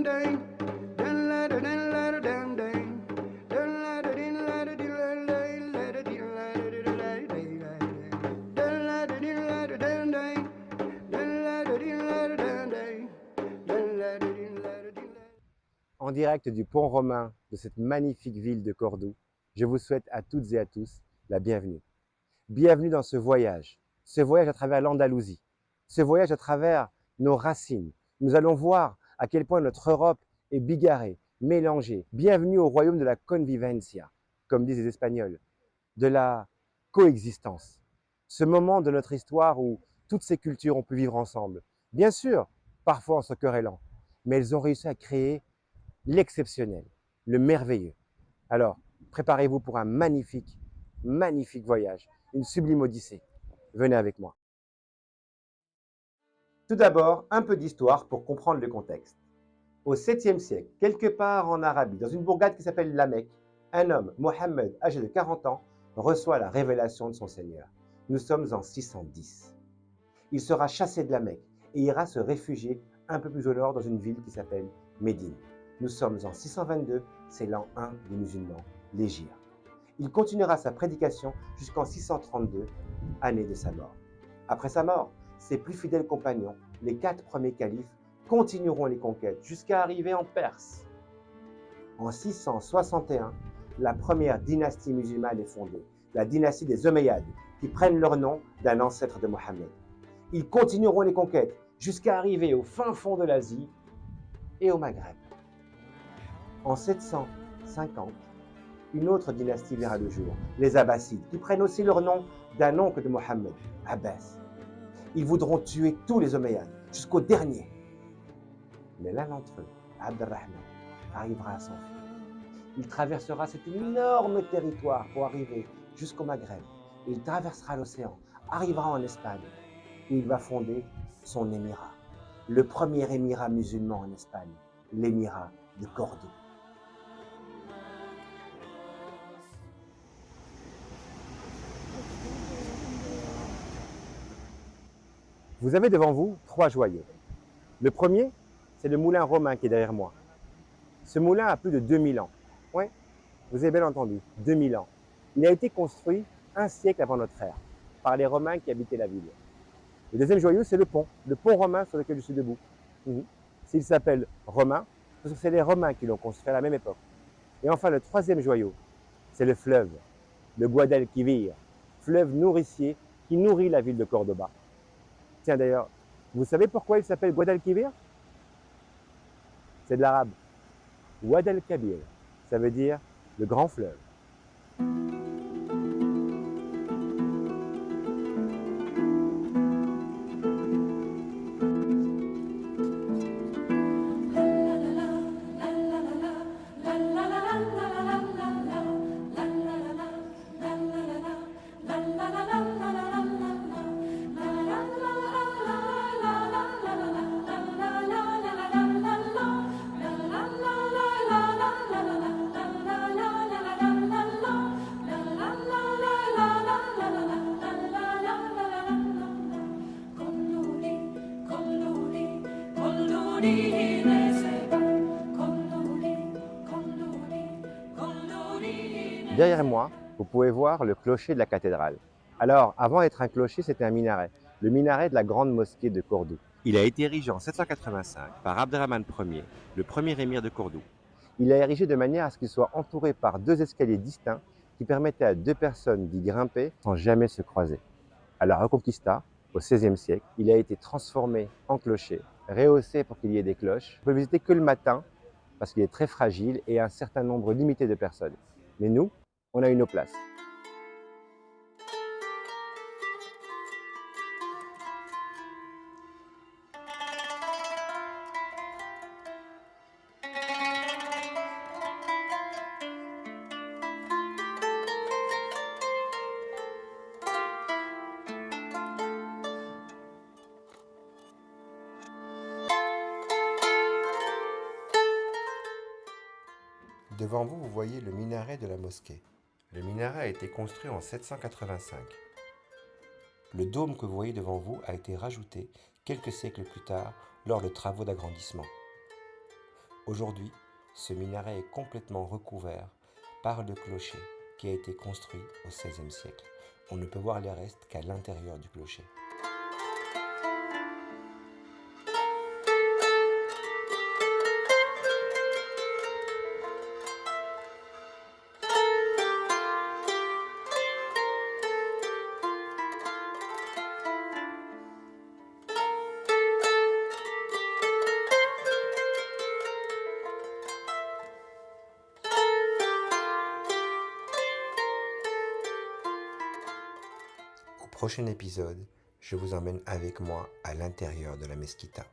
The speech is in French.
En direct du pont romain de cette magnifique ville de Cordoue, je vous souhaite à toutes et à tous la bienvenue. Bienvenue dans ce voyage à travers l'Andalousie, ce voyage à travers nos racines. Nous allons voir à quel point notre Europe est bigarrée, mélangée. Bienvenue au royaume de la convivencia, comme disent les Espagnols, de la coexistence. Ce moment de notre histoire où toutes ces cultures ont pu vivre ensemble. Bien sûr, parfois en se querellant, mais elles ont réussi à créer l'exceptionnel, le merveilleux. Alors, préparez-vous pour un magnifique, magnifique voyage, une sublime odyssée. Venez avec moi. Tout d'abord, un peu d'histoire pour comprendre le contexte. Au 7e siècle, quelque part en Arabie, dans une bourgade qui s'appelle La Mecque, un homme, Mohammed, âgé de 40 ans, reçoit la révélation de son Seigneur. Nous sommes en 610. Il sera chassé de La Mecque et ira se réfugier un peu plus au nord dans une ville qui s'appelle Médine. Nous sommes en 622, c'est l'an 1 des musulmans, l'Hégire. Il continuera sa prédication jusqu'en 632, année de sa mort. Après sa mort, ses plus fidèles compagnons, les 4 premiers califes, continueront les conquêtes jusqu'à arriver en Perse. En 661, la première dynastie musulmane est fondée, la dynastie des Omeyyades, qui prennent leur nom d'un ancêtre de Mohammed. Ils continueront les conquêtes jusqu'à arriver au fin fond de l'Asie et au Maghreb. En 750, une autre dynastie verra le jour, les Abbassides, qui prennent aussi leur nom d'un oncle de Mohammed, Abbas. Ils voudront tuer tous les Omeyyades, jusqu'au dernier. Mais l'un d'entre eux, Abd-Rahman, arrivera à s'enfuir. Il traversera cet énorme territoire pour arriver jusqu'au Maghreb. Il traversera l'océan, arrivera en Espagne, où il va fonder son émirat, le premier émirat musulman en Espagne, l'émirat de Cordoue. Vous avez devant vous 3 joyaux. Le premier, c'est le moulin romain qui est derrière moi. Ce moulin a plus de 2000 ans. Oui, vous avez bien entendu, 2000 ans. Il a été construit un siècle avant notre ère, par les Romains qui habitaient la ville. Le deuxième joyau, c'est le pont romain sur lequel je suis debout. S'il s'appelle romain, parce que c'est les Romains qui l'ont construit à la même époque. Et enfin, le troisième joyau, c'est le fleuve, le Guadalquivir, fleuve nourricier qui nourrit la ville de Cordoba. Tiens d'ailleurs, vous savez pourquoi il s'appelle Guadalquivir? C'est de l'arabe. Wad al-Kabir, ça veut dire le grand fleuve. Derrière moi, vous pouvez voir le clocher de la cathédrale. Alors, avant d'être un clocher, c'était un minaret. Le minaret de la grande mosquée de Cordoue. Il a été érigé en 785 par Abderrahmane Ier, le premier émir de Cordoue. Il a érigé de manière à ce qu'il soit entouré par 2 escaliers distincts qui permettaient à 2 personnes d'y grimper sans jamais se croiser. À la Reconquista, au XVIe siècle, il a été transformé en clocher, rehaussé pour qu'il y ait des cloches. On ne peut visiter que le matin parce qu'il est très fragile et un certain nombre limité de personnes. Mais nous, on a eu nos places. Devant vous, vous voyez le minaret de la mosquée. Le minaret a été construit en 785. Le dôme que vous voyez devant vous a été rajouté quelques siècles plus tard lors de travaux d'agrandissement. Aujourd'hui, ce minaret est complètement recouvert par le clocher qui a été construit au XVIe siècle. On ne peut voir les restes qu'à l'intérieur du clocher. Au prochain épisode, je vous emmène avec moi à l'intérieur de la mesquita.